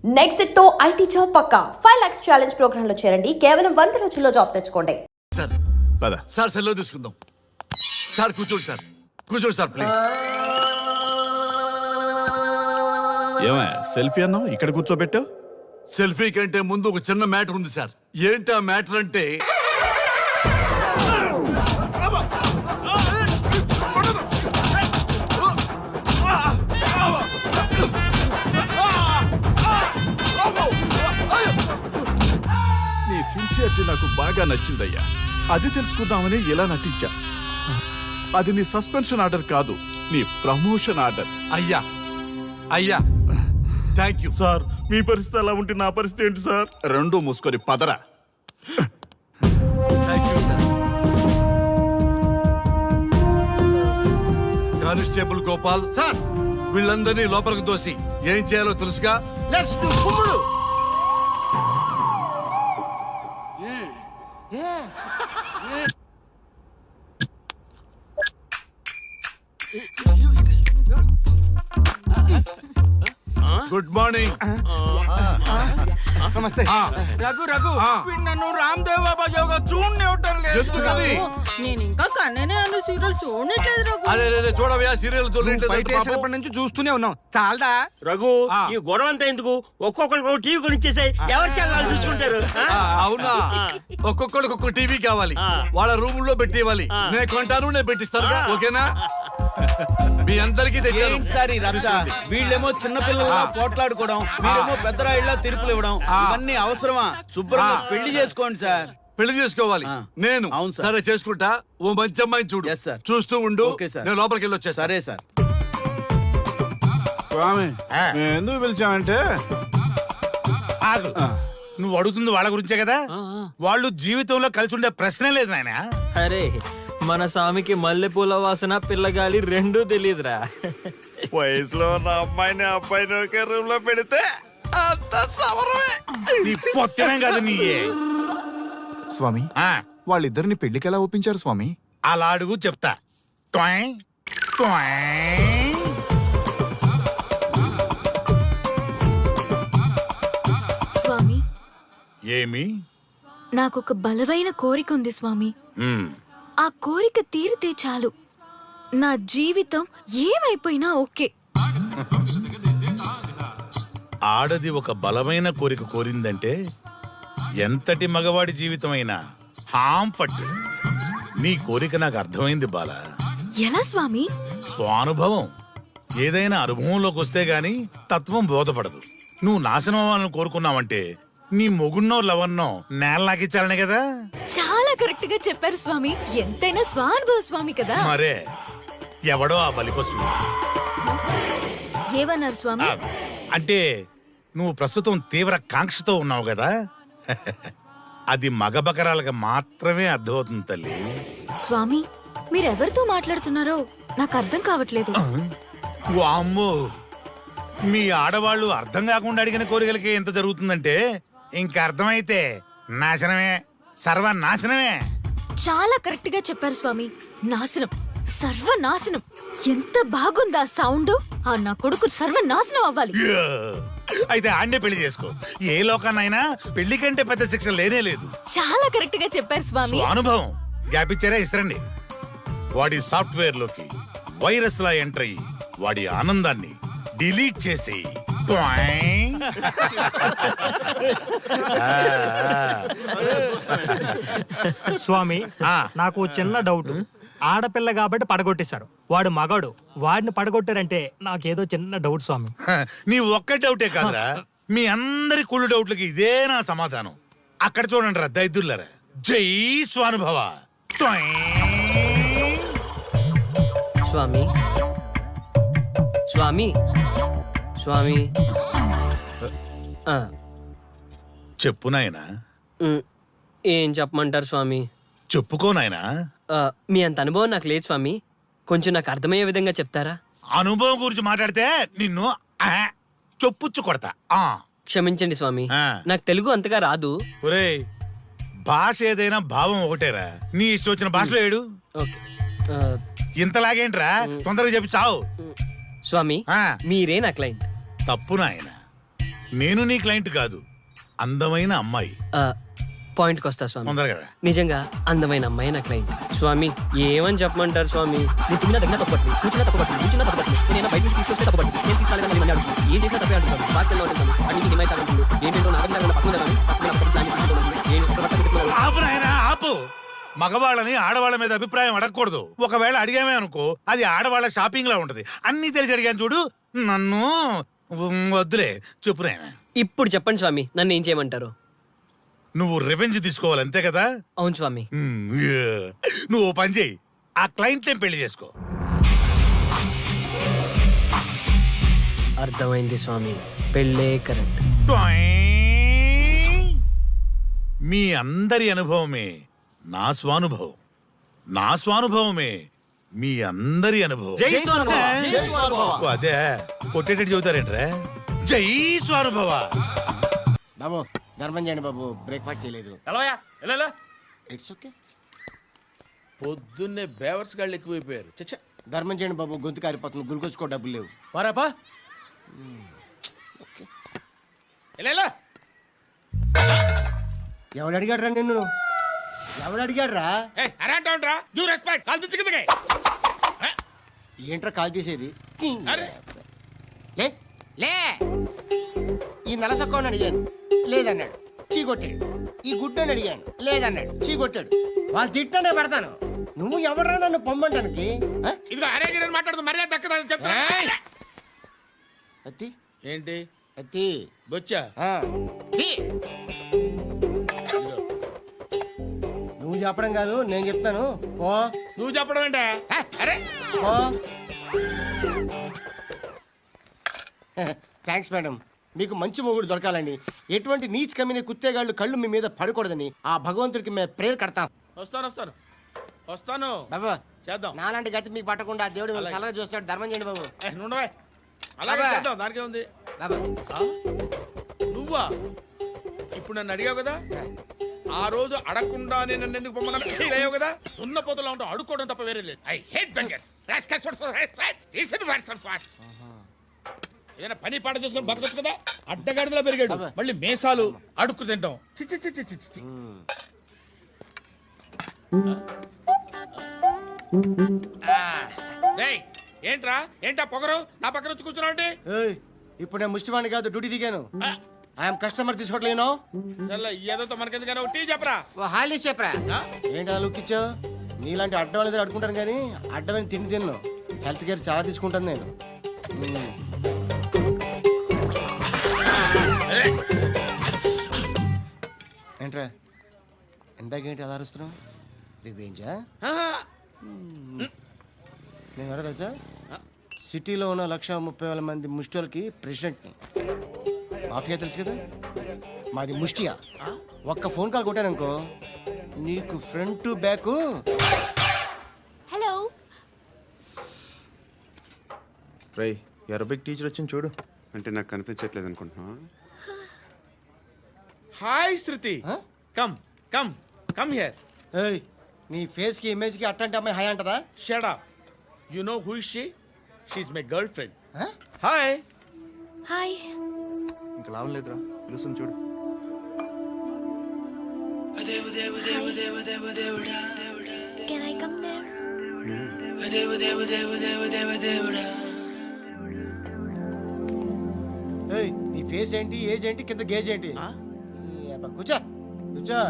Next తో IT job పక్కా 5 lakhs challenge program లో చేరండి. కేవలం 100 రోజుల్లో జాబ్ తెచ్చుకోండి. సార్ పద సార్ సెలవు తీసుకుందాం. సార్ కూర్చోండి సార్, కూర్చోండి సార్ ప్లీజ్. ఏమయ్య సెల్ఫీ అన్నావు, ఇక్కడ కూర్చోబెట్టావు? సెల్ఫీ కంటే ముందు ఒక చిన్న మ్యాటర్ ఉంది సార్. ఏంటి ఆ మ్యాటర్ అంటే, నీ సిన్సియరిటీ నాకు బాగా నచ్చిందయ్యా. అది తెలుసుకుందామని ఇలా నటించా. అది నీ సస్పెన్షన్ ఆర్డర్ కాదు, నీ ప్రమోషన్ ఆర్డర్. అయ్యా అయ్యా థ్యాంక్ యూ సార్. మీ పరిస్థితి అలా ఉంటే నా పరిస్థితి ఏంటి సార్? రెండు మూసుకొని పదరా. Thank you sir. Constable Gopal sir, వీళ్ళందరినీ లోపలికి తోసి ఏం చేయాలో తెలుసుగా. లెట్స్ డు కుమ్ముడు. Good morning. నమస్తే. రఘు రఘు నన్ను రామ్ దేవ్ బాబా యోగా చూడనివ్వటం లేదు. ఎందుకని? నేను ఇంకా కన్ననే అను సీరియల్ చూడట్లేదు రఘు. అరే చూడవయ్యా, సీరియల్ బయట నుంచి చూస్తూనే ఉన్నాం. చాలదా రఘు ఈ గొడవ అంతా ఎందుకు? ఒక్కొక్కరికి ఒక టీవీ కొనిచ్చేసాయి, ఎవరి ఛానల్ చూసుకుంటారు. అవునా? ఒక్కొక్కడికి ఒక్కొక్క టీవీ కావాలి, వాళ్ళ రూమ్ లో పెట్టి ఇవ్వాలి. నేను కొంటాను, నేను పెట్టిస్తాను. ఓకేనా? మీ అందరికీ తెచ్చాను. సార్ ఈ రచ్చ, వీళ్ళేమో చిన్న పిల్లలుగా పోట్లాడుకోవడం, మీరేమో పెద్దరాయిళ్ళ తీర్పులు ఇవ్వడం, ఇవన్నీ అవసరమా? శుభ్రంగా పెళ్లి చేసుకోండి సార్. పెళ్లి చేసుకోవాలి నేను. అవును సార్. సరే చేసుకుంటా. ఓ మంచి అమ్మాయిని చూడు. Yes, sir. చూస్తూ ఉండు. Okay, sir. నేను లోపలికి వెళ్ళి వచ్చేస్తా. సరే సార్. స్వామి, నేను ఎందుకు పిలిచామంటే, ఆగు. నువ్వు అడుగుతుంది వాళ్ళ గురించే కదా. వాళ్ళు జీవితంలో కలిసి ఉండే ప్రశ్నే లేదు నాయన. అరే మన స్వామికి మల్లెపూల వాసన పిల్లగాలి రెండూ తెలియదురా. వయసులో ఉన్న అమ్మాయిని అబ్బాయిని ఒకే రూమ్ లో పెడితే అంత సవరమే. నీ పొత్తమే కాదు నీయే. స్వామి, ఆ, వాళ్ళిద్దరిని పెళ్లికి ఎలా ఒప్పించారు స్వామి? అలా అడుగు చెప్తా. ట్వాయ్, ట్వాయ్. స్వామి, ఏమి? నాకొక బలమైన కోరిక ఉంది స్వామి. ఉమ్, ఆ కోరిక తీరితే చాలు, నా జీవితం ఏమైపోయినా ఓకే. ఆడది ఒక బలమైన కోరిక కోరిందంటే ఎంతటి మగవాడి జీవితమైనా హాం పట్టు. నీ కోరిక నాకు అర్థమైంది బాల. ఎలా స్వామి? స్వానుభవం. ఏదైనా అనుభవంలోకి వస్తే గాని తత్వం బోధపడదు. నువ్వు నాశనం అవ్వాలని కోరుకున్నావంటే నీ మొగున్నో లవన్నో నేలలాగిచ్చాలనే కదా. చాలా కరెక్ట్ గా చెప్పారు స్వామి. ఎంతైనా స్వానుభవ స్వామి కదా. మరే ఎవడో ఆ బలికోసం. ఏమన్నారు స్వామి? అంటే నువ్వు ప్రస్తుతం తీవ్ర కాంక్షతో ఉన్నావు కదా. అది మగ బకరాలకు మాత్రమే అర్థమవుతుంది తల్లి. స్వామి, మీరెవరితో మాట్లాడుతున్నారో నాకు అర్థం కావట్లేదు. వామ్మో, మీ ఆడవాళ్ళు అర్థం కాకుండా అడిగిన కోరికలకి ఎంత జరుగుతుందంటే ఇంకా అర్థమైతే నాశనమే, సర్వనాశనమే. చాలా కరెక్ట్ గా చెప్పారు స్వామి. నాశనం, సర్వనాశనం. ఎంత బాగుందా సౌండ్? ఆ నా కొడుకు సర్వనాశనం అవ్వాలి. యా! అయితే ఆండే పెళ్లి చేసుకో. ఏ లోకాన్నైనా పెళ్లి కంటే పెద్ద శిక్ష లేనే లేదు. చాలా కరెక్ట్ గా చెప్పారు స్వామి. అనుభవం. గ్యాప్ ఇచ్చారా? ఇస్తారండి. వాడి సాఫ్ట్వేర్ లోకి వైరస్ లా ఎంటర్ అయ్యి వాడి ఆనందాన్ని డిలీట్ చేసి స్వామి, ఆ. నాకు చిన్న డౌట్. ఆడపిల్ల కాబట్టి పడగొట్టేశారు, వాడు మగాడు, వాడిని పడగొట్టారంటే నాకేదో చిన్న డౌట్ స్వామి. నీ ఒక్క డౌటే కాదురా, మీ అందరి కుళ్ళు డౌట్లకి ఇదే నా సమాధానం. అక్కడ చూడండి రా దైదుర్లరా. జై స్వానుభవ. స్వామి స్వామి స్వామి చెప్పు నాయనా. ఏం చెప్పమంటారు స్వామి? చెప్పుకో నాయనా. మీ అంత అనుభవం నాకు లేదు స్వామి, కొంచెం నాకు అర్థమయ్యే విధంగా చెప్తారా? అనుభవం గురించి మాట్లాడితే నిన్ను చొప్పుచ్చు కొడతా. క్షమించండి స్వామి, ఆ. నాకు తెలుగు అంతగా రాదు. ఒరేయ్, భాష ఏదైనా భావం ఒకటేరా. నీ ఇష్టం వచ్చిన భాషలో ఏడు. ఓకే. ఇంతలాగేంట్రా, తొందరగా చెప్పి చావు. స్వామి ఆ. మీరే నా క్లయింట్. తప్పు నాయన. నేను నీ క్లయింట్ కాదు, అందమైన అమ్మాయి. పాయింట్కి వస్తా స్వామి. తొందరగా రా. నిజంగా అందమైన అమ్మాయి నా క్లయింట్. స్వామి ఏమని చెప్పమంటారు స్వామి? నువ్వు తిన్నా దగ్గర తప్పట్లేదు, కూర్చున్నా తప్పట్లేదు, కూర్చున్నా తప్పట్లేదు, నేను బయట నుంచి తీసుకొస్తే తప్పట్లేదు, నేను తీసుకెళ్ళగా మళ్ళీ అడుగుతుంది, ఏం చేసినా తప్పే అంటున్నాను, బాగా ఉంటుంది, అడిగి నిమ్మాయి తాగుతుంది, ఏంటంటే నాకు పక్కన ఆపు నాయనా, ఆపు. మగవాళ్ళని ఆడవాళ్ళ మీద అభిప్రాయం అడగకూడదు. ఒకవేళ అడిగామే అనుకో, అది ఆడవాళ్ళ షాపింగ్ లా ఉంటది. అన్ని తెలిసి అడిగాను చూడు, నన్ను వద్దులే. చెప్పు నాయనా. ఇప్పుడు చెప్పండి స్వామి, నన్ను ఏం చేయమంటారు? నువ్వు రివెంజ్ తీసుకోవాలి, అంతే కదా? అవును స్వామి. నువ్వు ఓ పని చేయి, ఆ క్లయింట్ పెళ్లి చేసుకో. అర్థమైంది స్వామి, పెళ్ళే కరెక్ట్. మీ అందరి అనుభవమే నా స్వానుభవం, నా స్వానుభవమే మీ అందరి అనుభవం. ఓ, అదే కొట్టేటట్టు చెబుతారేంట్రా? జై స్వానుభవ. బాబు ధర్మం చేయండి బాబు, బ్రేక్ఫాస్ట్ చేయలేదు. It's okay. పొద్దున్నే బేవర్స్ గాళ్ళు ఎక్కువైపోయారు. చచ్చా, ధర్మం చేయండి బాబు, గొంతు కారిపోతుంది, గురికొచ్చుకో డబ్బులు లేవు. పారాపా. ఎవడు అడిగాడు రా నిన్ను? ఎవడు అడిగాడు రా? ఏంట్రా కాల్ తీసేది? లే లే. ఈ నలసక్కని అడిగాను, లేదన్నాడు, చీ కొట్టాడు. ఈ గుడ్డని అడిగాను, లేదన్నాడు, చీ కొట్టాడు. వాళ్ళు తిట్టానే పెడతాను. నువ్వు ఎవడరా నన్ను పొమ్మంటానికి? అత్తి ఏంటి అత్తి బొచ్చా? నువ్వు చెప్పడం కాదు, నేను చెప్తాను. ఓ నువ్వు చెప్పడం ఏంటే? ఓ థ్యాంక్స్ మేడం. మీకు మంచి మొగుడు దొరకాలని, ఎటువంటి నీచ్ కమ్మిన కుత్తేగాళ్ళు కళ్ళు మీ మీద పడకూడదని ఆ భగవంతుడికి మేము ప్రేయర్ కడతాం. వస్తాను బాబా చేద్దాం. నాలాంటి గతి మీకు పట్టకుండా దేవుడు మిమ్మల్ని సలహా చూస్తాడు. ధర్మం చేయండి బాబు. నుండవే, అలాగే బాబా. చేద్దాం, దానికే ఉంది. బాబా నువ్వా ఇప్పుడు నన్ను అడిగావు కదా, ఆ రోజు అడగకుండానే నన్ను ఎందుకు పొమ్మన్నా ఫీల్ అయ్యావు కదా. ఉన్న పోతలో ఉంటావు, అడుక్కోవడం తప్ప వేరే లేదు. I hate bangers. ఏదైనా పని పాట చేసుకుని బతకొచ్చు కదా. అడ్డగాడిదలా పెరిగాడు, మళ్ళీ మేసాలు, అడుక్కు తింటాం. చి చి చి చి చి చి. రేయ్, ఏంట్రా ఏంటా పొగరు నా పక్కన వచ్చి కూర్చున్నావు అంటే? ఏయ్, ఇప్పుడు నేను ముష్టివాణి కాదు, డ్యూటీ దిగాను. ఐఎమ్ కస్టమర్ తీసుకోవట్లేను. ఏదో మనకెందుకైనా టీ చెప్పరా. ఓ హాలీస్ చెప్పరా. ఏంటి అలా లుక్ ఇచ్చావు? నీలాంటి అడ్డం వాళ్ళ దగ్గర అడుకుంటాను కానీ అడ్డమైన తిండి తిన్ను. హెల్త్ కేర్ చాలా తీసుకుంటాను నేను. ఏంట్రా ఎందాకేంటి అలా అరుస్తున్నావు? రివేంజా? నేను ఎవరో తెలుసా? సిటీలో ఉన్న 130,000 మంది ముష్టిలకి ప్రెసిడెంట్ని. మాఫియా తెలుసు కదా, మాది ముష్టియా. ఒక్క ఫోన్ కాల్ కొట్టాననుకో, నీకు ఫ్రంట్ టు బ్యాక్. హలో. రై అరబిక్ టీచర్ వచ్చింది చూడు. అంటే నాకు కనిపించట్లేదు అనుకుంటున్నా. Hi Shruti, come come come here. ఏయ్, నీ ఫేస్ కి ఇమేజ్ కి అట్టంటే అమ్మాయి హాయ్ అంటదా? Shut up. You know who is she? She is my girlfriend. Hi. Hi. ఇంకా లాభం లేదురా, పిలుస్తుంది చూడు. Can I come there? ఏయ్, నీ ఫేస్ ఏంటి, ఏజ్ ఏంటి, కింద గేజ్ ఏంటి? కూర్చో కూర్చో.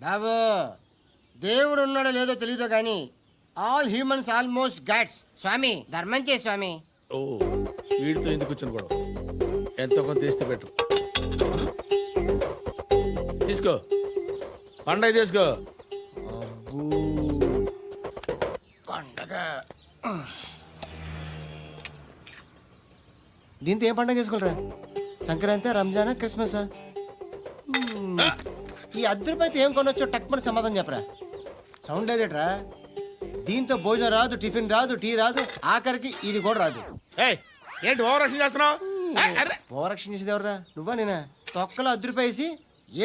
బాబు, దేవుడు ఉన్నాడో లేదో తెలియదు కానీ ఆల్ హ్యూమన్స్ ఆల్మోస్ట్ గాడ్స్. స్వామి ధర్మం చే స్వామి. ఓ, వీడితో ఎందుకు వచ్చిన గొడవ? ఎంతో కొంత తీస్తే పెట్టు. తీసుకో, పండగ తీసుకో. పండగ దీంతో ఏం పండగ చేసుకోరా? సంక్రాంతి, రంజానా, క్రిస్మస్? ఈ ₹10 ఏం కొనొచ్చో టక్మని సమాధానం చెప్పరా. సౌండ్ లేదేట్రా? దీంతో భోజనం రాదు, టిఫిన్ రాదు, టీ రాదు, ఆఖరికి ఇది కూడా రాదు. ఏయ్, ఏంటి ఓవర్ రక్షణ చేస్తున్నావు? ఓవరక్షణ చేసేది ఎవరా? నువ్వా నేనా? తొక్కలో ₹10 వేసి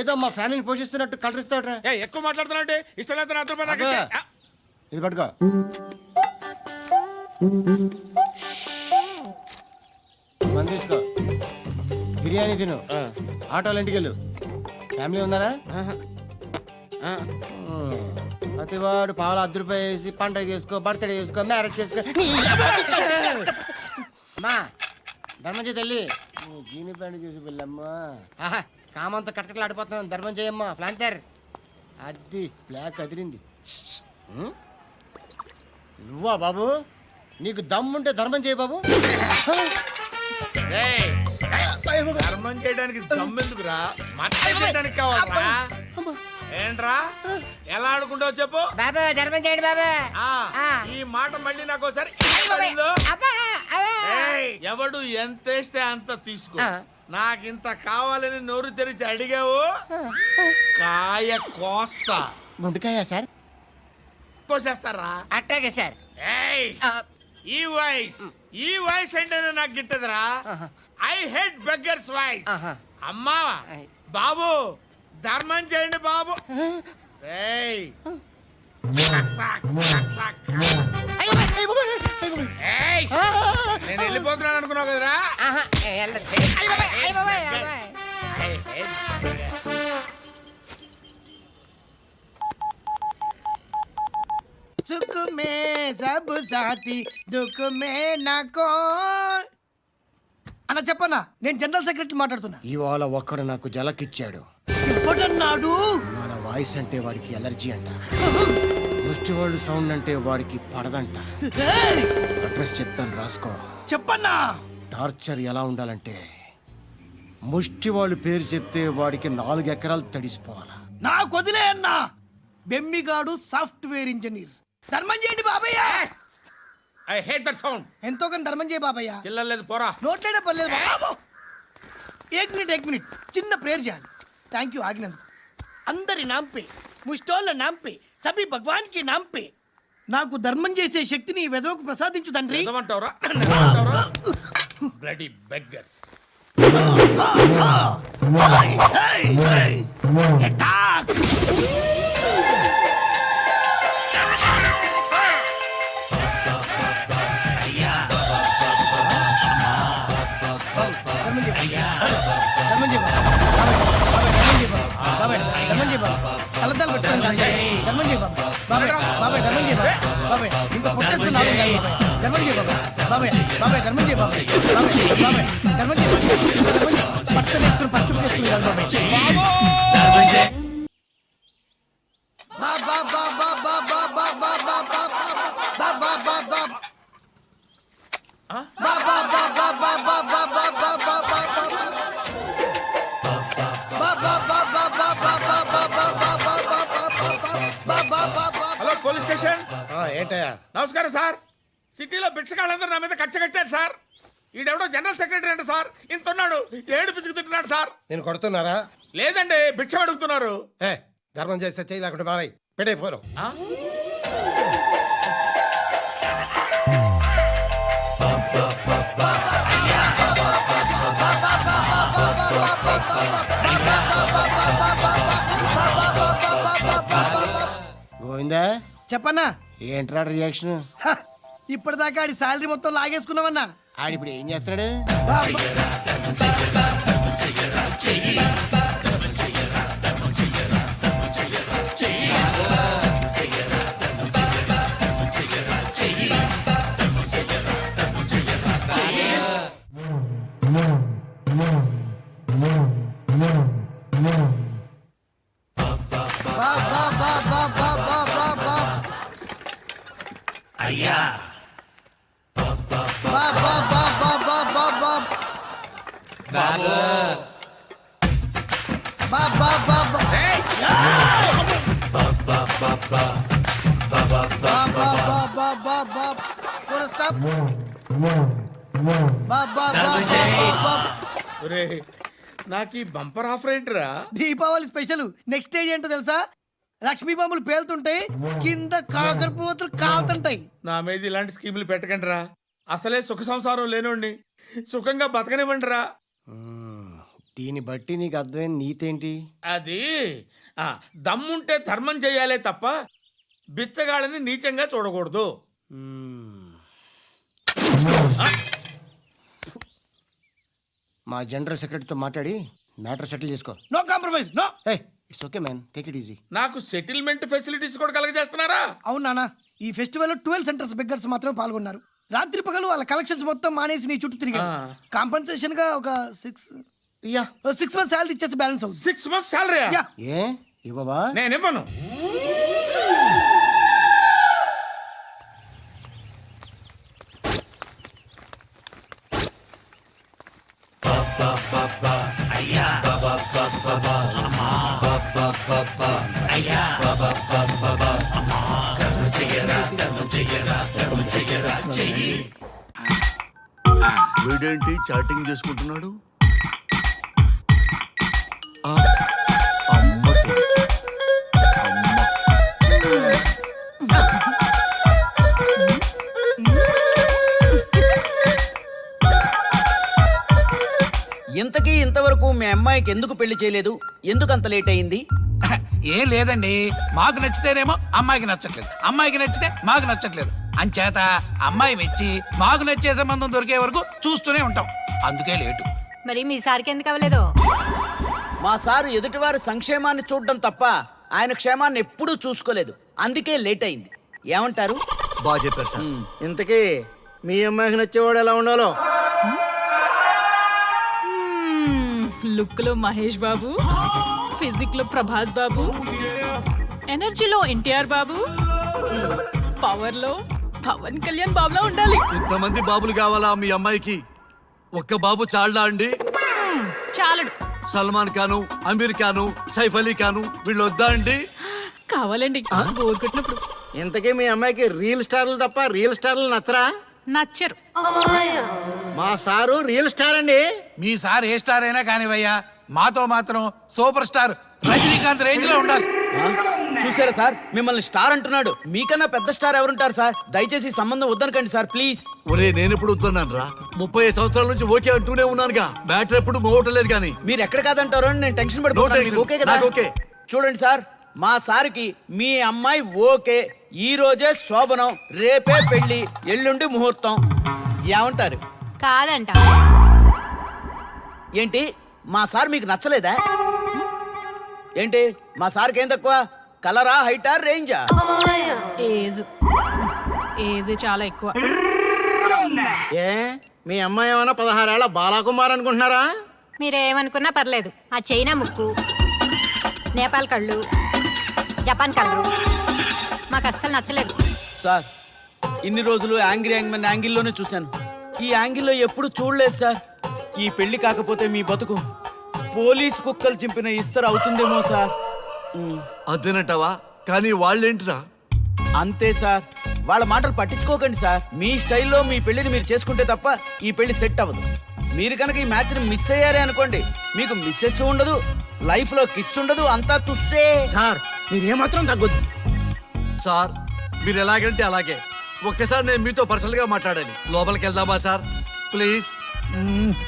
ఏదో మా ఫ్యామిలీని పోషిస్తున్నట్టు కలరిస్తాడ్రా. ఎక్కువ మాట్లాడుతున్నావు అంటే ఇష్టం లేదు. ఇది పట్టుకో. తీసుకో బిర్యానీ తిను ఆటోలు ఇంటికి వెళ్ళు ఫ్యామిలీ ఉన్నారా ప్రతివాడు పావులు ₹10 వేసి పండగ చేసుకో బర్త్డే చేసుకో మ్యారేజ్ చేసుకో అమ్మా ధర్మం చేయి తల్లి జీని ప్యాంట్ చేసి వెళ్ళమ్మా కామంతో కట్టకలు ఆడిపోతున్నాను ధర్మం చేయమ్మా ఫ్లాంతర్ అది బ్లాక్ అదిరింది నువ్వా బాబు నీకు దమ్ముంటే ధర్మం చేయి బాబు ధర్మం చేయడానికి దమ్మెందుకురా మట్టం చేయడానికి కావాలరా ఏంట్రా ఎలా ఆడుకుంటావు చెప్పు బాబా ధర్మం చేయండి బాబా ఈ మాట మళ్ళీ నాకు ఒకసారి ఎవడు ఎంత వేస్తే అంత తీసుకో నాకు ఇంత కావాలని నోరు తెరిచి అడిగావు కాయ కోస్తా గుండెకాయ సార్ కోసేస్తారా అట్టాగే సార్ ఈ వాయిస్ అంటేనే నాకు గిట్టదురా ఐ హేట్ బెగ్గర్స్ వాయిస్ అమ్మా బాబు ధర్మం చేయండి బాబు ఏయ్ ఏయ్ నేను వెళ్ళిపోతున్నాను అనుకున్నావు కదరా సుఖ మే సబ్ సాథీ దుఃఖ మే నాకో అన్న చెప్పన్నా నేను జనరల్ సెక్రటరీ మాట్లాడుతున్నా. ఇవాళ ఒక్కడు నాకు జలకిచ్చాడు. ఇవ్వడన్నాడు. మన వాయిస్ అంటే వాడికి ఎలర్జీ అంట. ముష్టి వాళ్ళు సౌండ్ అంటే వాడికి పడదంట. అడ్రస్ చెప్తాను రాసుకో. చెప్పన్నా. టార్చర్ ఎలా ఉండాలంటే ముష్టి వాళ్ళు పేరు చెప్తే వాడికి 4 ఎకరాలు తడిసిపోవాలా. నాకు వదిలే అన్నా. బెమ్మిగాడు సాఫ్ట్వేర్ ఇంజనీర్. ధర్మం చేయండి బాబయ్య. I hate that sound. ఎంతో కానీ ధర్మం చేయ బాబయ్య. చిల్లలేదు పోరా. నోట్లేనే పర్లేదు బాబు. ఏక్ మినిట్ చిన్న ప్రేయర్ చేయాలి. థ్యాంక్ యూ ఆగినందుకు. అందరి నాంపే ముష్టోళ్ళ నాంపే సభి భగవాన్ కి నాంపే నాకు ధర్మం చేసే శక్తిని ఈ వెదవకు ప్రసాదించు తండ్రి. ఏమంటావురా? Bloody beggars. అటాక్. కలద్దాలు పెట్టుకోండి. ధర్మం చేయ బాబాయ్. బాబాయ్ ధర్మం చేయ బాబాయ్. ఇంకా పుట్టేస్తున్నావు ధర్మం చేయ బాబాయ్. బాబాయ్ ధర్మం చేయ బాబాయ్. బాబాయ్ ధర్మం చేయ ధర్మం చేయ పట్టు వేసుకుని పట్టు వేసుకుని హలో పోలీస్ స్టేషన్. ఏంటయ్యా? నమస్కారం సార్. సిటీలో బిచ్చగాళ్ళందరూ నా మీద కచ్చ కట్టారు సార్. ఈడెవడో జనరల్ సెక్రటరీ అంట సార్. ఇంత ఉన్నాడు ఏడు పిచ్చుకు తింటున్నాడు సార్. నేను కొడుతున్నారా? లేదండి భిక్ష అడుగుతున్నారు. ధర్మం చేస్తే చేయి లేకుండా మారాయి. పెట్టే ఫోను. గోవిందా చెప్పన్నా. ఏంట్రా రియాక్షన్? ఇప్పటిదాకా ఆడి శాలరీ మొత్తం లాగేసుకున్నావన్నా. ఆడిప్పుడు ఏం చేస్తున్నాడు? అయ్యా నాకు ఈ బంపర్ ఆఫర్ ఏంటిరా? దీపావళి స్పెషల్. నెక్స్ట్ స్టేజ్ ఏంటో తెలుసా? లక్ష్మీ బాంబులు పేలుతుంటాయి, కింద కాకరపువ్వతులు కాలుతుంటాయి. నా మీద ఇలాంటి స్కీములు పెట్టకండి రా. అసలే సుఖ సంసారం లేనోండి. సుఖంగా బతకనివ్వండి రా. దీన్ని బట్టి నీకు అర్థమైన నీతేంటి? అది దమ్ముంటే ధర్మం చేయాలే తప్ప బిచ్చగాళ్ళని నీచంగా చూడకూడదు. మా జనరల్ సెక్రటరీతో మాట్లాడి మ్యాటర్ సెటిల్ చేసుకో. No compromise no. ఏ it's okay man, take it easy. నాకు సెటిల్మెంట్ ఫెసిలిటీస్ కూడా కలగజేస్తున్నారా? అవును నాన్న, ఈ ఫెస్టివల్ 12 సెంటర్స్ బెగ్గర్స్ మాత్రమే పాల్గొన్నారు. రాత్రి పగలు వాళ్ళ కలెక్షన్స్ మొత్తం మానేసి నీ చుట్టూ తిరిగారు. కాంపన్సేషన్ గా ఒక 6 మంత్స్ శాలరీ ఇచ్చేసి బ్యాలెన్స్ అవుతుంది. 6 months శాలరీ? యా. ఏ ఇవ్వవా? నేను ఇవ్వను. వీడేంటి చాటింగ్ చేసుకుంటున్నాడు? ఆ, అమ్మకి. ఇంతకీ ఇంతవరకు మీ అమ్మాయికి ఎందుకు పెళ్లి చేయలేదు? ఎందుకు అంత లేట్ అయింది? ఏం లేదండి, మాకు నచ్చితేనేమో అమ్మాయికి నచ్చట్లేదు, అమ్మాయికి నచ్చితే మాకు నచ్చట్లేదు. అంచేత అమ్మాయి మెచ్చి మాకు నచ్చే సంబంధం దొరికే వరకు చూస్తూనే ఉంటాం. అందుకే లేటు. మరి మీ సార్కి ఎందుకు అవ్వలేదు? మా సారు ఎదుటివారి సంక్షేమాన్ని చూడడం తప్ప ఆయన క్షేమాన్ని ఎప్పుడూ చూసుకోలేదు. అందుకే లేట్ అయింది. ఏమంటారు? బాగా చెప్పారు సార్. ఇంతకీ మీ అమ్మాయికి నచ్చేవాడు ఎలా ఉండాలో? లుక్ లో మహేష్ బాబు, ఫిజిక్ లో ప్రభాస్ బాబు, ఎనర్జీలో ఎన్టీఆర్ బాబు, పవర్ లో పవన్ కళ్యాణ్ బాబులా ఉండాలి. ఇంతమంది బాబులు కావాలా మీ అమ్మాయికి? ఒక్క బాబు చాళ్ళా అండి? చాలడు. సల్మాన్ ఖాను, అమీర్ ఖాను, సైఫ్ అలీ ఖాను వీళ్ళు వద్దా అండి? కావాలండి బోర్ కొట్టినప్పుడు. ఇంతకీ మీ అమ్మాయికి రియల్ స్టార్లు తప్ప రియల్ స్టార్లు నచ్చరా? నచ్చరు. మా సారు రియల్ స్టార్ అండి. మీ సార్ ఏ స్టార్ అయినా కానివయ్యా, మాతో మాత్రం సూపర్ స్టార్ రజనీకాంత్ రేంజ్ లో ఉండాలి. చూసారా సార్, మిమ్మల్ని స్టార్ అంటున్నాడు. మీకన్నా పెద్ద స్టార్ ఎవరుంటారు సార్? దయచేసి ఈ సంబంధం వద్దనకండి సార్, ప్లీజ్. ఒరే నేను ఎప్పుడు వస్తున్నాను రా? 35 సంవత్సరాల నుంచి ఓకే అంటూనే ఉన్నానుగా. బ్యాటర్ ఎప్పుడు మోగటలేదు కానీ. మీరు ఎక్కడ కాదంటారో అని నేను టెన్షన్ No పడిపోతున్నాను. tension. మీకు ఓకే కదా? నాకు ఓకే. చూడండి సార్, మా సార్కి మీ అమ్మాయి ఓకే. ఈ రోజే శోభనం, రేపే పెళ్లి, ఎల్లుండి ముహూర్తం. ఏమంటారు? కాదంట. ఏంటి మా సార్ మీకు నచ్చలేదా? ఏంటి మా సార్కి ఏం తక్కువ? కలరా, హైటా, రేంజా? ఏజ్ చాలా ఎక్కువ. ఏ మీ అమ్మాయి ఏమైనా 16 ఏళ్ల బాలాకుమార్ అనుకుంటున్నారా? మీరేమనుకున్నా పర్లేదు. ఆ చైనా ముక్కు, నేపాల్ కళ్ళు, జపాన్ కళ్ళు మాకు అస్సలు నచ్చలేదు. సార్, ఇన్ని రోజులు యాంగ్రీ యాంగ్మెన్ యాంగిల్లోనే చూశాను. ఈ యాంగిల్లో ఎప్పుడు చూడలేదు సార్. ఈ పెళ్లి కాకపోతే మీ బతుకు పోలీస్ కుక్కలు చింపిన ఇస్తరు అవుతుందేమో సార్. అదేనంటావా? కానీ వాళ్ళేంటిరా? అంతే సార్, వాళ్ళ మాటలు పట్టించుకోకండి సార్. మీ స్టైల్లో మీ పెళ్లిని మీరు చేసుకుంటే తప్ప ఈ పెళ్లి సెట్ అవ్వదు. మీరు కనుక ఈ మ్యాచ్ని మిస్ అయ్యారే అనుకోండి, మీకు మిస్సెస్ ఉండదు, లైఫ్ లో కిస్ ఉండదు, అంతా తుస్సే. సార్ మీరేమాత్రం తగ్గొద్దు. సార్ మీరు ఎలాగంటే అలాగే. ఒక్కసారి నేను మీతో పర్సనల్ గా మాట్లాడాలి. లోపలికి వెళ్దామా సార్? ప్లీజ్.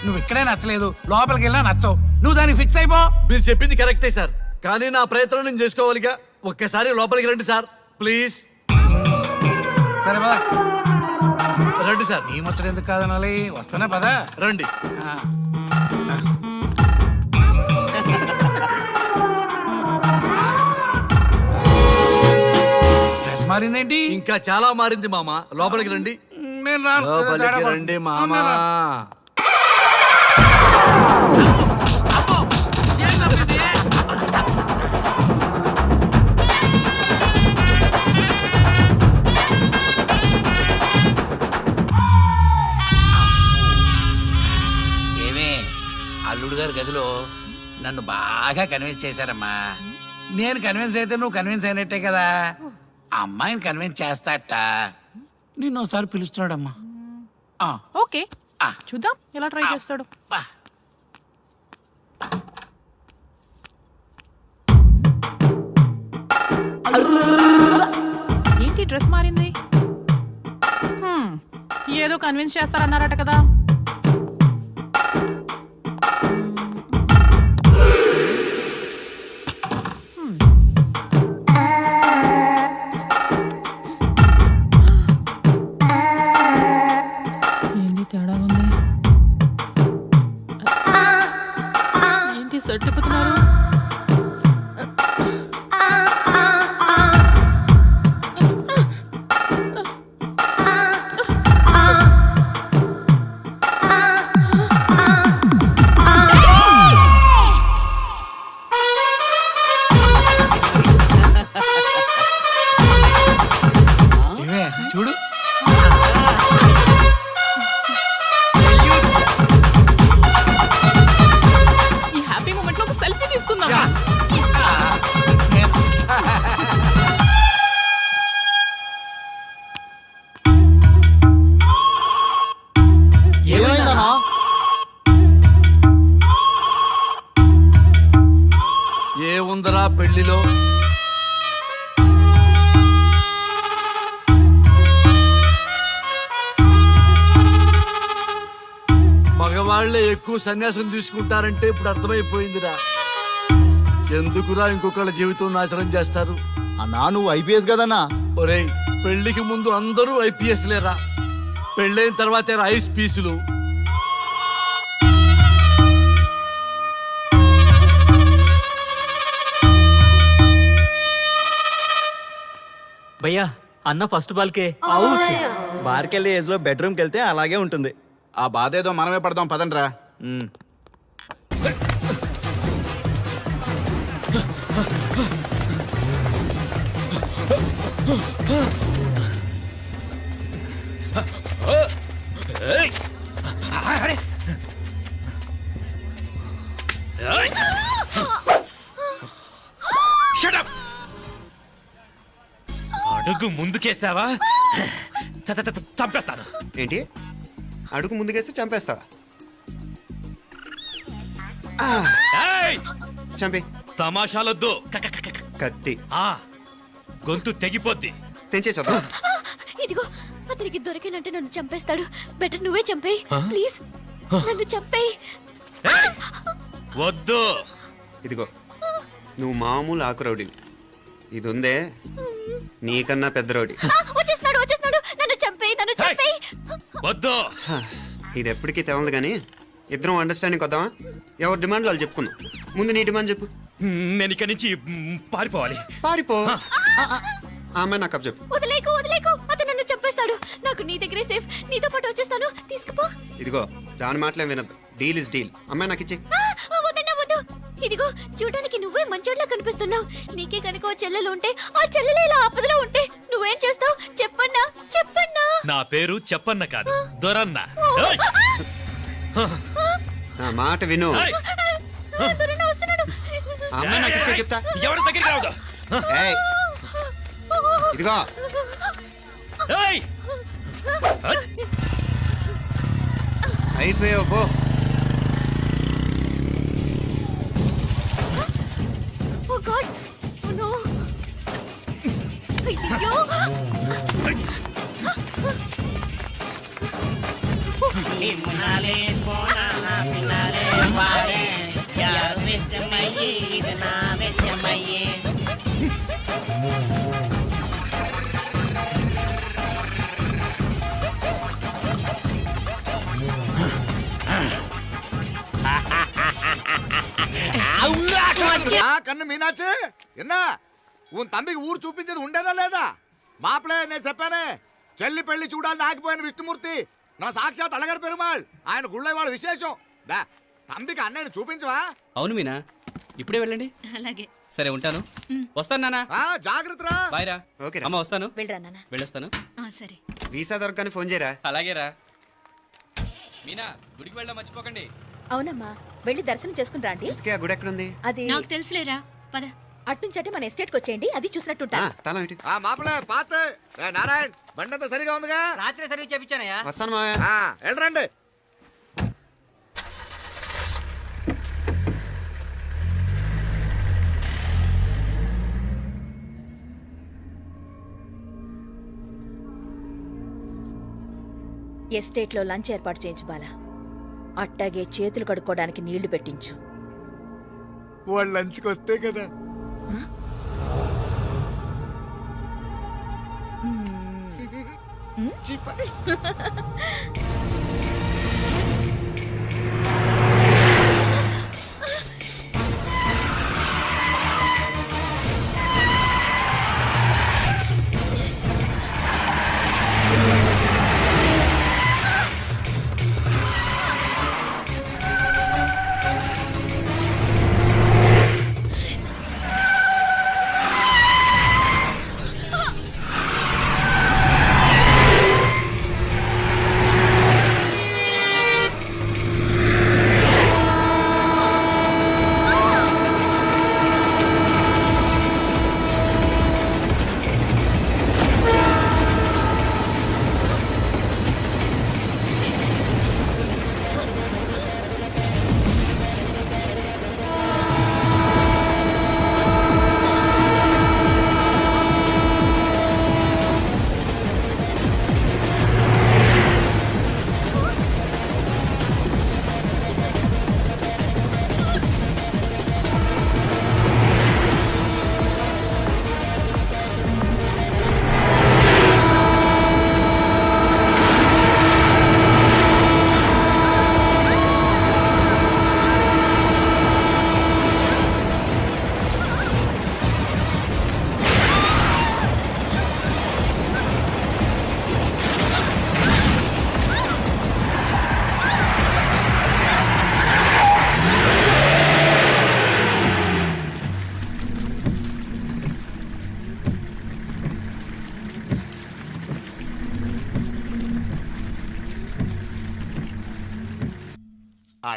నువ్వు ఇక్కడే నచ్చలేదు, లోపలికి వెళ్ళినా నచ్చవు. నువ్వు దానికి ఫిక్స్ అయిపో. మీరు చెప్పింది కరెక్టే సార్, కానీ నా ప్రయత్నం నేను చేసుకోవాలిగా. ఒక్కసారి లోపలికి రండి సార్, ప్లీజ్. సరే పదా, రండి సార్. ఈ ముచ్చట ఎందుకు కాదనాలి? వస్తున్నా పదా, రండి. డ్రెస్ మారిందేంటి? ఇంకా చాలా మారింది మామ. లోపలికి రండి. నేను రాను. లోపలికి రండి మామ. ఏమే, అల్లుడు గారి గదిలో నన్ను బాగా కన్విన్స్ చేశారమ్మా. నేను కన్విన్స్ అయితే నువ్వు కన్విన్స్ అయినట్టే కదా. ఆ అమ్మాయిని కన్విన్స్ చేస్తాట. నిన్ను ఒకసారి పిలుస్తున్నాడమ్మా. ఓకే, చూద్దాం ఎలా ట్రై చేస్తాడు. ఏంటి డ్రెస్ మారింది? ఏదో కన్విన్స్ చేస్తారన్నారట కదా. ఏంది తేడా ఉంది? షర్ట్ తిప్పుతున్నారు? చూడు ఈ హ్యాపీ మూమెంట్ లో ఒక సెల్ఫీ తీసుకుందాం. ఏమైందన్నా? ఏ ఉందరా పెళ్లిలో? మగవాళ్లే ఎక్కువ సన్యాసం తీసుకుంటారంటే ఇప్పుడు అర్థమైపోయిందిరా. ఎందుకురా ఇంకొకళ్ళ జీవితం నాశనం చేస్తారు? అన్నా నువ్వు ఐపీఎస్ కదన్నా. ఒరేయ్, పెళ్లికి ముందు అందరూ ఐపీఎస్ లేరా, పెళ్ళైన తర్వాతే ఐస్ పీసులు. భయ్యా అన్న ఫస్ట్ బాల్కే బార్కెళ్ళి ఏజ్ లో బెడ్రూమ్కి వెళ్తే అలాగే ఉంటుంది. ఆ బాధ ఏదో మనమే పడదాం పదండ్రా. అడుగు ముందుకేసావా చంపేస్తాను. ఏంటి అడుగు ముందుకేస్తే చంపేస్తావా? ఏయ్! చంపి. తమాషాలొద్దు. కత్తి ఆ గొంతు తెగిపోద్ది. తెంచే చదువు. ఇదిగో అతనికి దొరికినంటే నన్ను చంపేస్తాడు. బెటర్ నువ్వే చంపేయి ప్లీజ్. నన్ను చంపేయి. వద్దు. ఇదిగో నువ్వు మామూలు ఆకు రౌడీవి. ఇది ఉందే నీకన్నా పెద్ద రౌడీ. వచ్చేస్తున్నాడు వచ్చేస్తున్నాడు. నన్ను చంపేయి నన్ను చంపేయి. వద్దు. ఇది ఎప్పటికీ తెవలదు కానీ ఇద్దరం అండర్స్టాండింగ్ వద్దామా? ఎవరి డిమాండ్ వాళ్ళు చెప్పుకుందాం. ముందు నీ డిమాండ్ చెప్పు. నేను ఇక్కడి నుంచి పారిపోవాలి. పారిపో. ఆ అమ్మాయి నాకు అప్ చెప్పు. వదిలేకు వదిలేకు. అతను నన్ను చంపేస్తాడు. నాకు నీ దగ్గరే సేఫ్. నీతో పాటు వచ్చేస్తాను. తీసుకుపో. ఇదిగో దాని మాటలేం వినద్దు. Deal is deal. అమ్మాయి నాకు ఇచ్చే. వద్దన్నా వద్దు. ఇదిగో చూడడానికి నువ్వే మంచోట్లా కనిపిస్తున్నావు. నీకే కనుక ఓ చెల్లెలు ఉంటే ఆ చెల్లెలు ఇలా ఆపదలో ఉంటే నువ్వేం చేస్తావు చెప్పన్నా చెప్పన్నా. నా పేరు చెప్పన్న కాదు దొరన్న. ఏయ్! నా మాట విను. ఏయ్! దొరన్న వస్తున్నాడు. ఆ అమ్మాయి నాకు ఇచ్చే చెప్తా. ఎవరి దగ్గరికి రావద్దు. ఏయ్ ఇదిగో ఏయ్! అయిపోయావు పో. ఓ గాడ్ ఓ నో. అయ్యో కన్ను మీనాచి ఎన్నా ఉన్ తంబికి ఊరు చూపించేది ఉండేదా లేదా? మాపలే నేను చెప్పానే చెల్లి పెళ్లి చూడాలని ఆగిపోయిన విష్ణుమూర్తి నా సాక్షాత్ అలగర్ పెరుమాళ్. ఆయన గుళ్ళో వాళ్ళ విశేషం. దా తంబికి అన్నయ్యని చూపించవా? అవును మీనా, ఇప్పుడే వెళ్ళండి. అలాగే సరే ఉంటాను. వస్తాను నాన్న. జాగ్రత్త రా. బాయ్ రా. ఓకే రా. అమ్మ వస్తాను. వెళ్ళరా నాన్న. వెళ్ళొస్తాను. సరే. వీసా దొరకని ఫోన్ చేయరా. అలాగే రా. మీనా గుడికి వెళ్ళడం మర్చిపోకండి. అవునమ్మా వెళ్ళి దర్శనం చేసుకుని రండి. ఇంతకీ ఆ గుడి ఎక్కడుంది? అది నాకు తెలుసులేరా పద. అట్నుంచంటే మన ఎస్టేట్కి వచ్చేయండి. అది చూసినట్టుంటా. తల ఇటు. మాపలే పాత నారాయణ్ బండంతా సరిగా ఉందిగా? రాత్రి సర్వీస్ చేపించానయ్యా. వస్తాను మావయ్య. వెళ్ళరండి. ఎస్టేట్లో లంచ్ ఏర్పాటు చేయించు బాలా. అట్టాగే చేతులు కడుక్కోవడానికి నీళ్లు పెట్టించు. వాళ్ళు లంచ్కి వస్తే కదా.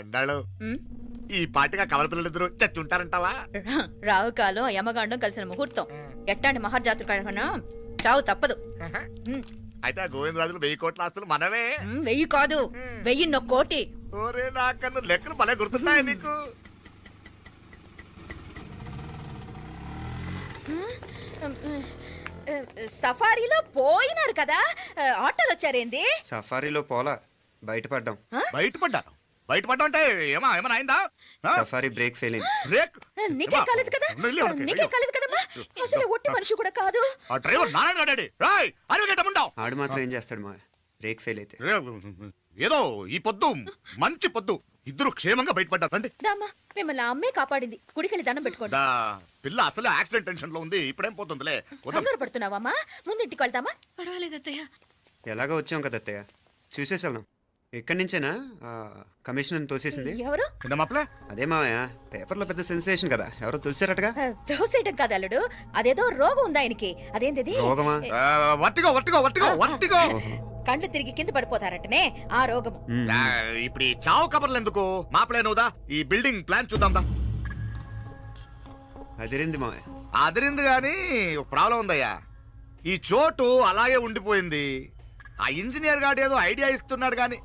అన్నాడు ఈ పాటిగా కవల పిల్లలిద్దరు చచ్చుంటారంటావా? రావు కాలం యమగాండం కలిసిన ముహూర్తం ఎట్టాంటి మహర్జాతృ కన్నా చావు తప్పదు. అయితే ఆ గోవిందరాజులు 1000 కోట్ల ఆస్తులు మనమే. 1000 కాదు 1000 కోటి. ఓరే నాకన్నా లెక్కలు భలే గుర్తున్నాయి నీకు. సఫారీలో పోయినారు కదా, ఆటోలు వచ్చారేంది? సఫారీలో పోలా బయటపడ్డాం. బయటపడ్డాను. బయటపడ్డా అంటే ఏమైనా అయిందా? సఫారీ బ్రేక్ ఫెయిల్ అయింది. బ్రేక్ నీకే కాలేదు కదా, నీకే కాలేదు కదమ్మా. అసలు ఒట్టి మనిషి కూడా కాదు. ఆ డ్రైవర్ నారాయణ గడ్డి రాయ్ అరగేటముండావు. ఆడు మాత్రం ఏం చేస్తాడు మా బ్రేక్ ఫెయిల్ అయితే. ఏదో ఈ పొద్దు మంచి పొద్దు ఇద్దరు క్షేమంగా బయటపడ్డారండి. దామా మిమ్మల్ని ఆ అమ్మే కాపాడింది. గుడికెళ్ళి దండం పెట్టుకోండి. పిల్ల అసలు యాక్సిడెంట్ టెన్షన్ లో ఉంది. ఇప్పుడేం పోతుందిలే. కంగారు పడుతున్నావమ్మా? ముందు ఇంటికి వెళ్తామా? పర్వాలేదు అత్తయ్య. ఎలాగో వచ్చాం కదా అత్తయ్య, చూసేసి వెళ్దాం. ఇక్కడి నుంచేనా కమిషనర్ తోసేసింది? ఎవరు? అదే మావయ్య, పేపర్లో పెద్ద సెన్సేషన్ కదా, ఎవరో తోసారటగా. దోసేయటం కాదు అల్లుడు, అదేదో రోగం ఉందా ఆయనకి. అదేంటిది? రోగమా? వర్టిగో కండ్లు తిరిగి కింద పడిపోతారటనే ఆ రోగం. ఇప్పుడు ఈ చావు కబర్లు ఎందుకు? మాపలేనుదా ఈ బిల్డింగ్ ప్లాన్ చూద్దాం. అదిరింది మావయ్య. అదిరింది గాని ఒక ప్రాబ్లం ఉందయ్యా. ఈ చోటు అలాగే ఉండిపోయింది. ఆ ఇంజనీర్ గాడు ఏదో ఐడియా ఇస్తున్నాడు గాని.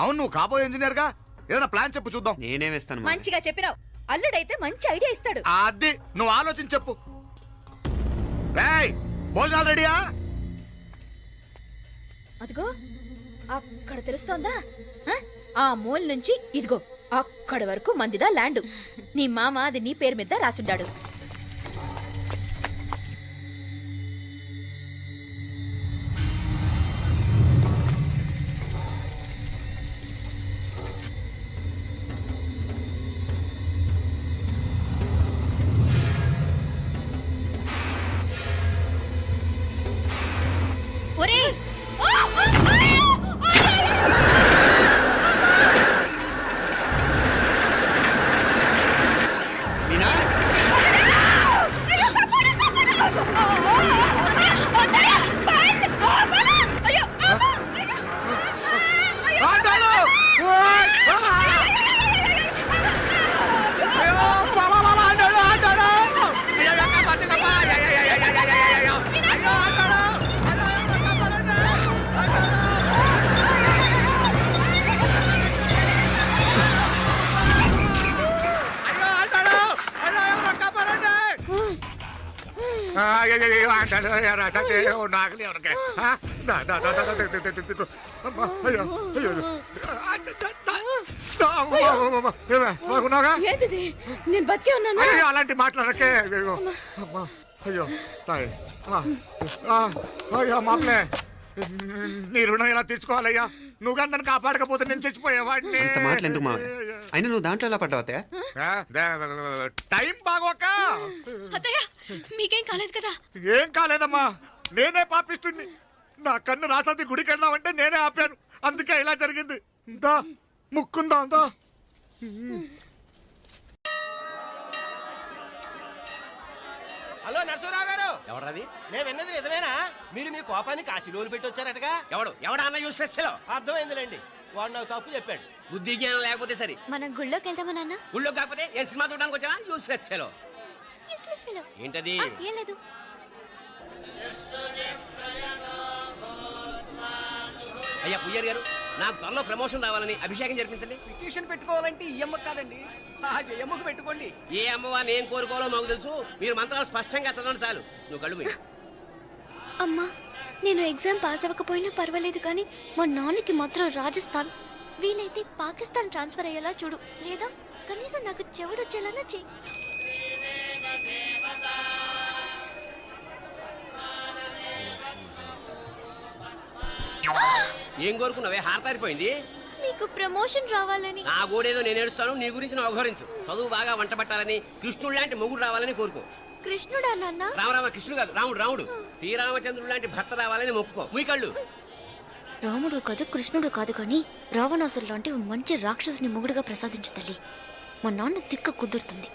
అవును, నువ్వు కాబోయే ఇంజనీర్ గా ఏదైనా ప్లాన్ చెప్పు చూద్దాం. నేనేమిస్తాను మంచిగా చెప్పినావు. అల్లుడైతే మంచి ఐడియా ఇస్తాడు. అది నువ్వు ఆలోచించి చెప్పు. రేయ్, భోజనాలు రెడీయా? అదిగో అక్కడ తెలుస్తోందా? ఆ మూల నుంచి ఇదిగో అక్కడ వరకు మందిదా ల్యాండ్. నీ మామ అది నీ పేరు మీద రాసుండాడు. ఒరేయ్! ఏంటిది? నేను బతికే ఉన్నాను. అలాంటి మాట్లాడకే. అయ్యో తాయ్, అయ్యో మాప్లే, నీ రుణం ఎలా తీర్చుకోవాలయ్యా? నువ్వు అందరిని కాపాడకపోతే నేను చచ్చిపోయేవాడిని. అంత మాటలు ఎందుకు మావయ్య? అయినా నువ్వు దాంట్లో ఎలా పడ్డావు అత్తయ్య? టైం బాగోక. అత్తయ్య మీకేం కాలేదు కదా? ఏం కాలేదమ్మా, నేనే పాపిస్తుంది. నా కన్ను రాసాది గుడికి వెళ్దామంటే నేనే ఆపాను. అందుకే ఇలా జరిగింది. దా ముక్కుందా అందా. హలో నరసరావు గారు. ఎవడది? నేను విన్నది నిజమేనా? మీరు మీ కోపానికి కాశీలోలు పెట్టి వచ్చారటగా? ఎవడా అన్న యూస్ చేస్తాలో అర్థమైందిలేండి. వాడు నాకు తప్పు చెప్పాడు. బుద్ధి జ్ఞానం లేకపోతే సరే. మనం గుళ్ళోకి వెళ్దామా నాన్న? ఊళ్ళో కాకపోతే ఏం సినిమా చూడడానికి వచ్చావా? యూస్ చేస్తాలో Useless fellow. ఏంటది? ఏం లేదు. అయ్యా పుయ్యర్ గారు, నాకు త్వరలో ప్రమోషన్ రావాలని అభిషేకం జరిపించండి. పిటిషన్ పెట్టుకోవాలంటే ఈ అమ్మ కాదండి, ఆ జయమ్మకు పెట్టుకోండి. ఏ అమ్మవారిని ఏం కోరుకోవాలో మాకు తెలుసు. మీరు మంత్రాలు స్పష్టంగా చదవండి చాలు. నువ్వు కళ్ళు మూయి. అమ్మా, నేను ఎగ్జామ్ పాస్ అవ్వకపోయినా పర్వాలేదు కానీ మా నాన్నకి మాత్రం రాజస్థాన్, వీలైతే పాకిస్తాన్ ట్రాన్స్ఫర్ అయ్యేలా చూడు. లేదా కనీసం నాకు చెవుడొచ్చేలానా చెయ్యి. ఏం కోరుకున్నావే? హారతారిపోయింది. మీకు ప్రమోషన్ రావాలని. నా గోడేదో నేను ఏడుస్తాను, నీ గురించి నువ్వు అవహరించు. చదువు బాగా వంట పట్టాలని, కృష్ణుడు లాంటి మొగుడు రావాలని కోరుకో. కృష్ణుడా నాన్న? రామరామ కృష్ణుడు కాదు, రాముడు. రాముడు శ్రీరామచంద్రుడు లాంటి భర్త రావాలని మొక్కుకో. మీ కళ్ళు. రాముడు కాదు కృష్ణుడు కాదు కానీ రావణాసురు లాంటి ఓ మంచి రాక్షసుని మొగుడుగా ప్రసాదించు తల్లి. మా నాన్న తిక్క కుదురుతుంది.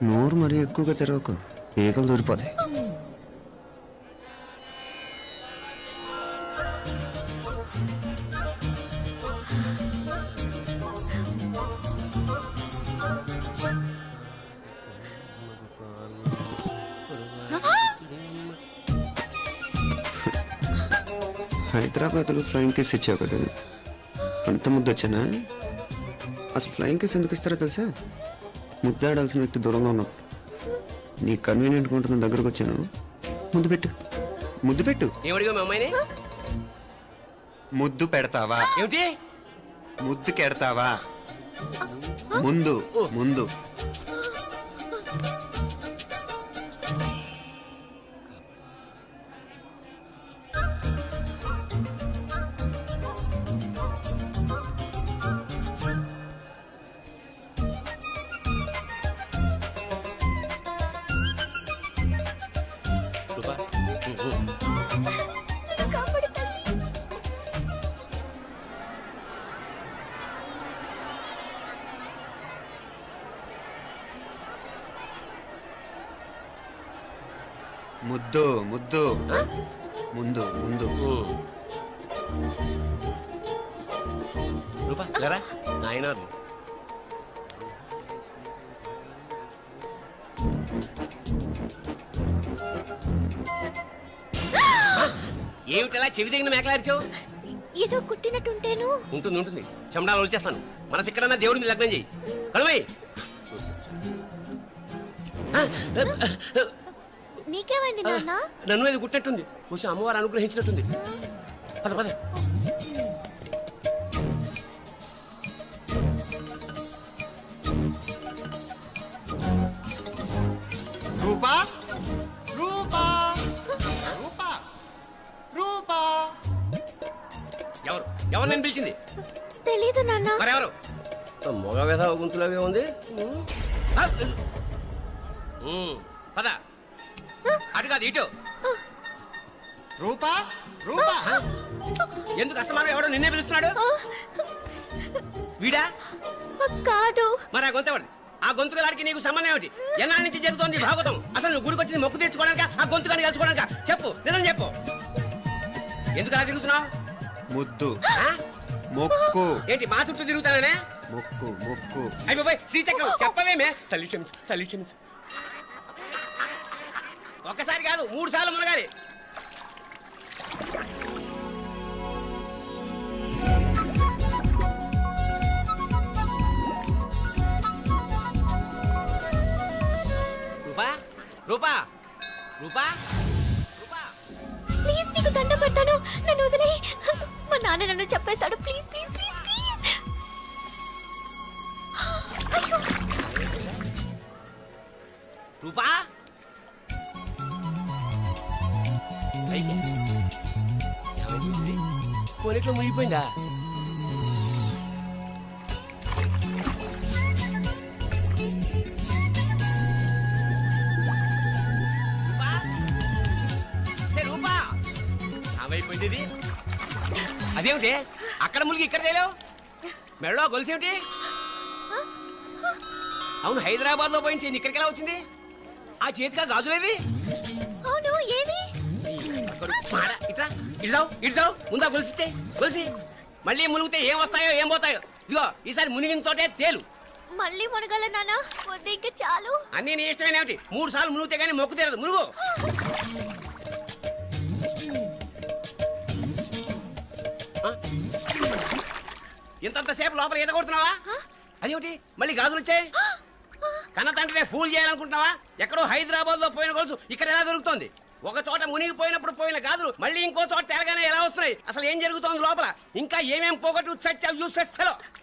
నోరు మరీ ఎక్కువగా తెరవకు, ఈగలు దూరిపోతాయి. హైదరాబాద్లో ఫ్లయింగ్ కేస్ ఇచ్చావు కదా, అంత ముద్దు వచ్చానా? అసలు ఫ్లయింగ్ కేస్ ఎందుకు ఇస్తారో తెలుసా? ముద్దాడాల్సిన వ్యక్తి దూరంగా ఉన్నావు. నీ కన్వీనియంట్గా ఉంటుంది దగ్గరకు వచ్చాను. ముద్దు పెట్టు, ముద్దు పెట్టు. ఏమడిగా మీ అమ్మాయిని? ముద్దు పెడతావా? ఏమిటి? ముద్దు కెడతావా? ముందు ముందు. ముద్దు ముద్దు ముందు ముందు. రూపా లేరా నాయనారు. ఏమిటలా చెవి దగ్గర మేకలారిచావు? ఏదో కుట్టినట్టుంటేను. ఉంటుంది ఉంటుంది, చెమడాలు వచ్చేస్తాను. మనసు ఎక్కడన్నా దేవుడి మీద లగ్నం చేయి. కడుమై. నీకేమైంది నాన్న? నన్ను అది కుట్టినట్టుంది, కొంచెం అమ్మవారు అనుగ్రహించినట్టుంది. పద పద. రూపా రూపా రూపా రూపా. ఎవరు ఎవరు నేను పిలిచింది? తెలీదు నాన్న. మరెవరు? మొగ వ్యధ గుంతులాగే ఉంది. పద. అటు కాదు ఇటు. రూపా రూపా. ఎందుకు అస్తమానం ఎవడో నిన్నే పిలుస్తున్నాడు? వీడా? కాదు. మరి ఆ గొంతు ఎవడు? ఆ గొంతుకలాడికి నీకు సంబంధం ఏమిటి? ఎన్నాళ్ళ నుంచి జరుగుతోంది భాగవతం? అసలు నువ్వు గుడికి వచ్చింది మొక్కు తీర్చుకోవడానిక, ఆ గొంతుకాన్ని కలుసుకోవడానిక? చెప్పు, నిజం చెప్పు. ఎందుకు అలా తిరుగుతున్నావు? ముద్దు మొక్కు. ఏంటి మా చుట్టూ తిరుగుతానే? మొక్కు మొక్కు. అయిపోయి శ్రీచక్రం చెప్పవేమే. తల్లి క్షమించు, తల్లి క్షమించు. ఒక్కసారి కాదు 3 సార్లు మునగాలి. రూపా రూపా రూపా రూపా. ప్లీజ్ నీకు దండం పెడతాను, నన్ను వదిలేయ్. మా నాన్న నన్ను చెప్పేస్తాడు. Please please please please. అయ్యో. రూపా కొనిట్లో మునిగిపోయిందా? రూపా ఏమైపోయింది ఇది? అదేమిటి అక్కడ మునిగి ఇక్కడ తేలేవు? మెడలో గొలుసేమిటి? అవును, హైదరాబాద్ లో పోయించింది, ఇక్కడికి ఎలా వచ్చింది? ఆ చేతిగా గాజులేవి? అవును, ఏవి? ఇట్రా ఇడ్సావు ఇడ్సావు. ముందా గొలిసితే గొలిసి మళ్ళీ మునిగితే ఏం వస్తాయో ఏం పోతాయో. ఇదిగో ఈసారి మునిగిన తోటే తేలు. మళ్ళీ మునగల నాన్న, వద్దు ఇంకా చాలు. అన్నీ నీ ఇష్టమేనేమిటి? 3 సార్లు మునిగితే కానీ మొక్కు తీరదు. మునుగు. ఇంతంతసేపు లోపల ఈత కొడుతున్నావా? అదేమిటి మళ్ళీ గాజులు వచ్చాయి? కన్న తండ్రినే ఫూల్ చేయాలనుకుంటున్నావా? ఎక్కడో హైదరాబాద్ లో పోయిన గొలుసు ఇక్కడ ఎలా దొరుకుతుంది? ఒక చోట మునిగిపోయినప్పుడు పోయిన గాజులు మళ్ళీ ఇంకో చోట తేలగానే ఎలా వస్తున్నాయి? అసలు ఏం జరుగుతోంది లోపల? ఇంకా ఏమేం పోగొట్టు చచ్చావు యూస్లెస్ ఫెలో.